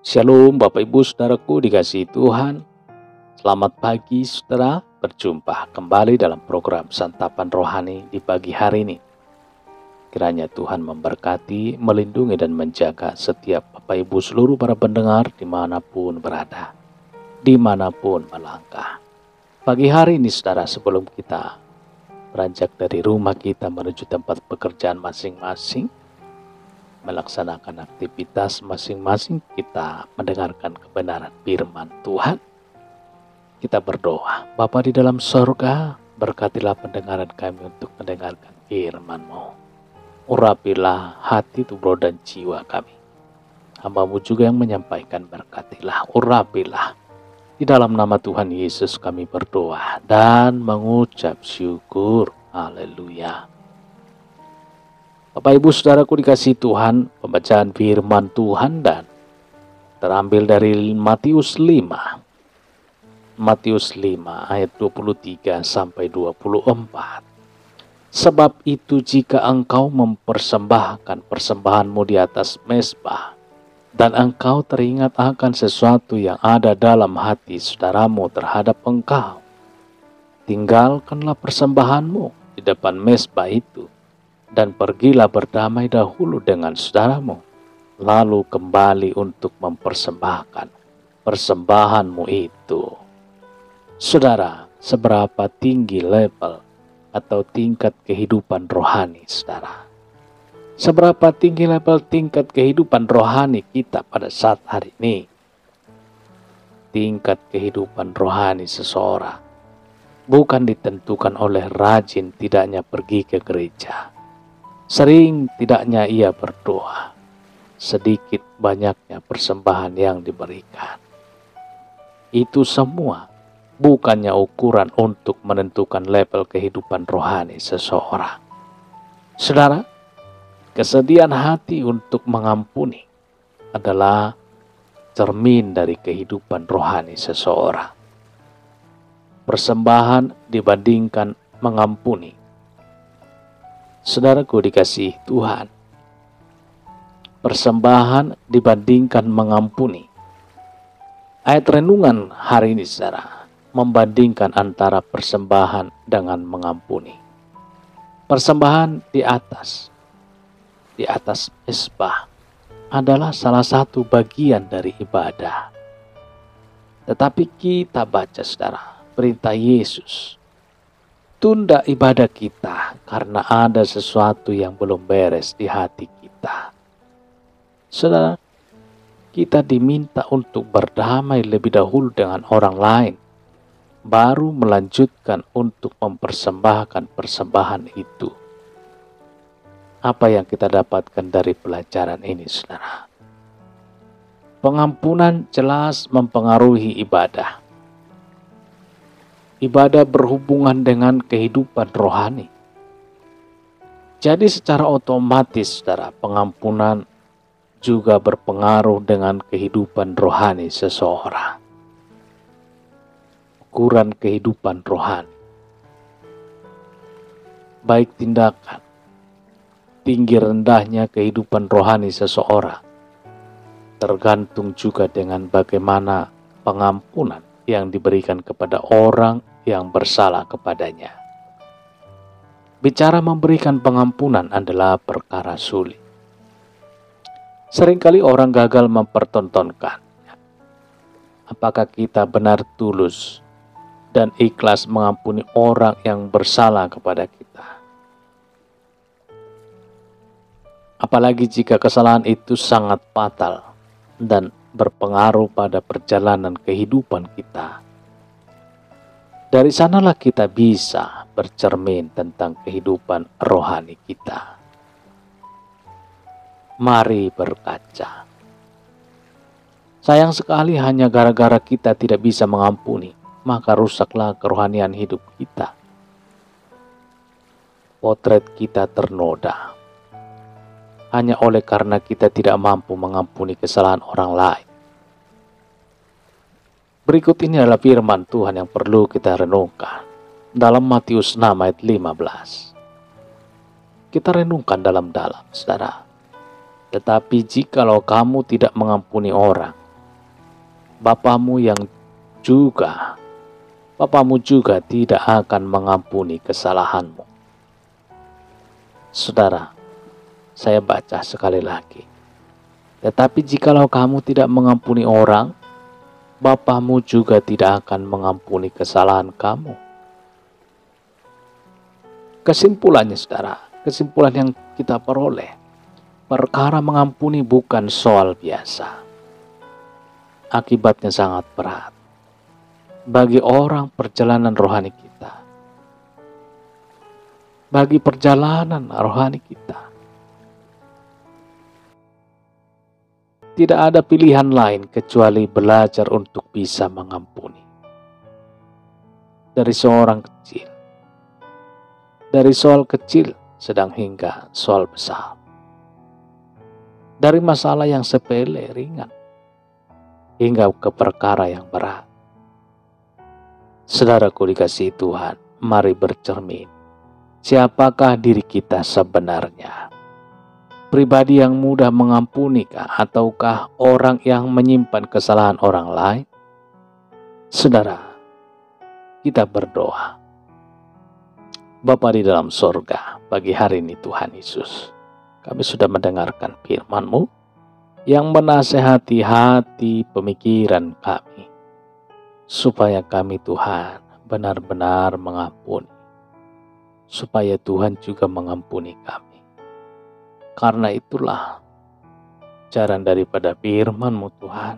Shalom Bapak Ibu Saudaraku dikasihi Tuhan. Selamat pagi saudara, berjumpa kembali dalam program Santapan Rohani di pagi hari ini. Kiranya Tuhan memberkati, melindungi dan menjaga setiap Bapak Ibu seluruh para pendengar dimanapun berada, dimanapun melangkah. Pagi hari ini saudara, sebelum kita beranjak dari rumah kita menuju tempat pekerjaan masing-masing, melaksanakan aktivitas masing-masing, kita mendengarkan kebenaran firman Tuhan. Kita berdoa. Bapa di dalam sorga, berkatilah pendengaran kami untuk mendengarkan firman-Mu. Urapilah hati, tubuh dan jiwa kami. Hamba-Mu juga yang menyampaikan, berkatilah, urapilah. Di dalam nama Tuhan Yesus kami berdoa dan mengucap syukur. Haleluya. Bapak Ibu Saudaraku dikasihi Tuhan, pembacaan firman Tuhan dan terambil dari Matius 5. Matius 5 ayat 23 sampai 24. Sebab itu jika engkau mempersembahkan persembahanmu di atas mezbah, dan engkau teringat akan sesuatu yang ada dalam hati saudaramu terhadap engkau, tinggalkanlah persembahanmu di depan mezbah itu, dan pergilah berdamai dahulu dengan saudaramu, lalu kembali untuk mempersembahkan persembahanmu itu. Saudara, seberapa tinggi level atau tingkat kehidupan rohani saudara? Seberapa tinggi level tingkat kehidupan rohani kita pada saat hari ini? Tingkat kehidupan rohani seseorang bukan ditentukan oleh rajin tidaknya pergi ke gereja, sering tidaknya ia berdoa, sedikit banyaknya persembahan yang diberikan. Itu semua bukannya ukuran untuk menentukan level kehidupan rohani seseorang. Saudara, kesediaan hati untuk mengampuni adalah cermin dari kehidupan rohani seseorang. Persembahan dibandingkan mengampuni. Saudaraku dikasihi Tuhan, persembahan dibandingkan mengampuni. Ayat renungan hari ini saudara membandingkan antara persembahan dengan mengampuni. Persembahan di atas mezbah adalah salah satu bagian dari ibadah. Tetapi kita baca saudara perintah Yesus, tunda ibadah kita karena ada sesuatu yang belum beres di hati kita. Saudara, kita diminta untuk berdamai lebih dahulu dengan orang lain, baru melanjutkan untuk mempersembahkan persembahan itu. Apa yang kita dapatkan dari pelajaran ini, saudara? Pengampunan jelas mempengaruhi ibadah. Ibadah berhubungan dengan kehidupan rohani. Jadi secara otomatis, saudara, pengampunan juga berpengaruh dengan kehidupan rohani seseorang. Ukuran kehidupan rohani, baik tindakan, tinggi rendahnya kehidupan rohani seseorang, tergantung juga dengan bagaimana pengampunan yang diberikan kepada orang yang bersalah kepadanya. Bicara memberikan pengampunan adalah perkara sulit. Seringkali orang gagal mempertontonkan apakah kita benar tulus dan ikhlas mengampuni orang yang bersalah kepada kita. Apalagi jika kesalahan itu sangat fatal dan berpengaruh pada perjalanan kehidupan kita. Dari sanalah kita bisa bercermin tentang kehidupan rohani kita. Mari berkaca. Sayang sekali hanya gara-gara kita tidak bisa mengampuni, maka rusaklah kerohanian hidup kita. Potret kita ternoda hanya oleh karena kita tidak mampu mengampuni kesalahan orang lain. Berikut ini adalah firman Tuhan yang perlu kita renungkan dalam Matius 6 ayat 15. Kita renungkan dalam-dalam, saudara. Tetapi jikalau kamu tidak mengampuni orang, Bapamu juga Bapamu juga tidak akan mengampuni kesalahanmu. Saudara, saya baca sekali lagi. Tetapi jikalau kamu tidak mengampuni orang, Bapamu juga tidak akan mengampuni kesalahan kamu. Kesimpulannya saudara, kesimpulan yang kita peroleh, perkara mengampuni bukan soal biasa. Akibatnya sangat berat bagi orang perjalanan rohani kita. Bagi perjalanan rohani kita. Tidak ada pilihan lain kecuali belajar untuk bisa mengampuni. Dari seorang kecil. Dari soal kecil sedang hingga soal besar. Dari masalah yang sepele, ringan, hingga ke perkara yang berat. Saudaraku dikasihi Tuhan, mari bercermin. Siapakah diri kita sebenarnya? Pribadi yang mudah mengampunikah ataukah orang yang menyimpan kesalahan orang lain? Saudara, kita berdoa. Bapa di dalam sorga, pagi hari ini Tuhan Yesus, kami sudah mendengarkan firman-Mu yang menasehati hati pemikiran kami, supaya kami Tuhan benar-benar mengampuni, supaya Tuhan juga mengampuni kami. Karena itulah jalan daripada firman-Mu Tuhan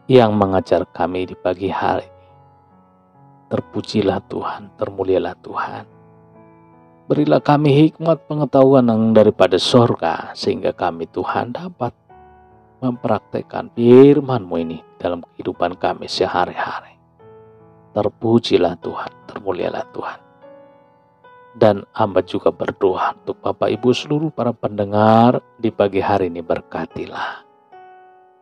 yang mengajar kami di pagi hari ini. Terpujilah Tuhan, termulialah Tuhan. Berilah kami hikmat pengetahuan yang daripada sorga, sehingga kami Tuhan dapat mempraktekkan firman-Mu ini dalam kehidupan kami sehari-hari. Terpujilah Tuhan, termulialah Tuhan. Dan hamba juga berdoa untuk Bapak Ibu seluruh para pendengar di pagi hari ini, berkatilah.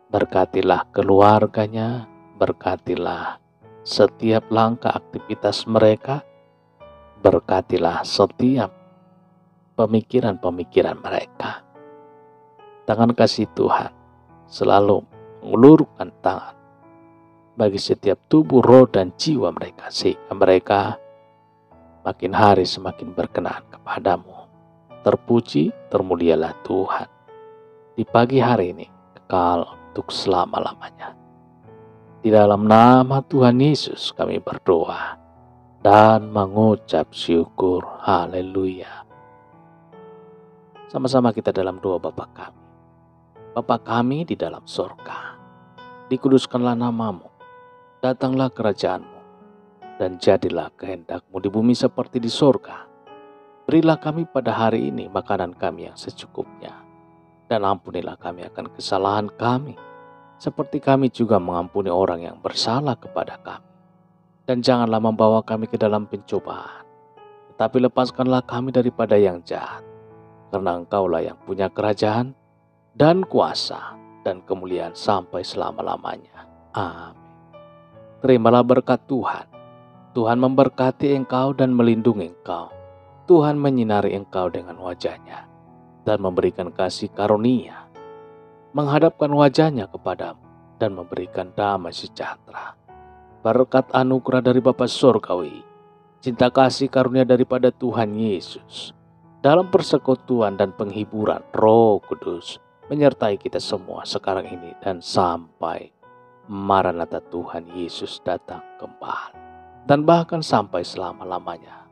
Berkatilah keluarganya, berkatilah setiap langkah aktivitas mereka, berkatilah setiap pemikiran-pemikiran mereka. Tangan kasih Tuhan selalu mengulurkan tangan bagi setiap tubuh, roh, dan jiwa mereka, sehingga mereka makin hari semakin berkenan kepadamu. Terpuji, termulialah Tuhan. Di pagi hari ini, kekal untuk selama-lamanya. Di dalam nama Tuhan Yesus kami berdoa dan mengucap syukur. Haleluya. Sama-sama kita dalam doa Bapa kami. Bapa kami di dalam sorga, dikuduskanlah namamu, datanglah kerajaan-Mu, dan jadilah kehendak-Mu di bumi seperti di sorga. Berilah kami pada hari ini makanan kami yang secukupnya, dan ampunilah kami akan kesalahan kami, seperti kami juga mengampuni orang yang bersalah kepada kami. Dan janganlah membawa kami ke dalam pencobaan, tetapi lepaskanlah kami daripada yang jahat, karena Engkaulah yang punya kerajaan, dan kuasa, dan kemuliaan sampai selama-lamanya. Amin. Terimalah berkat Tuhan. Tuhan memberkati engkau dan melindungi engkau. Tuhan menyinari engkau dengan wajah-Nya dan memberikan kasih karunia, menghadapkan wajah-Nya kepadamu dan memberikan damai sejahtera. Berkat anugerah dari Bapa Surgawi, cinta kasih karunia daripada Tuhan Yesus, dalam persekutuan dan penghiburan Roh Kudus, menyertai kita semua sekarang ini dan sampai Maranatha Tuhan Yesus datang kembali. Dan bahkan sampai selama-lamanya.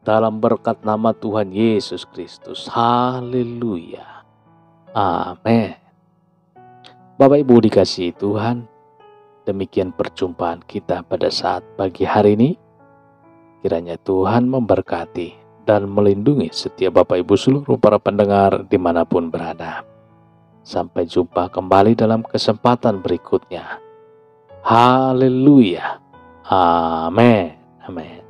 Dalam berkat nama Tuhan Yesus Kristus. Haleluya. Amin. Bapak Ibu dikasihi Tuhan, demikian perjumpaan kita pada saat pagi hari ini. Kiranya Tuhan memberkati dan melindungi setiap Bapak Ibu seluruh para pendengar dimanapun berada. Sampai jumpa kembali dalam kesempatan berikutnya. Haleluya. Amin. Amin.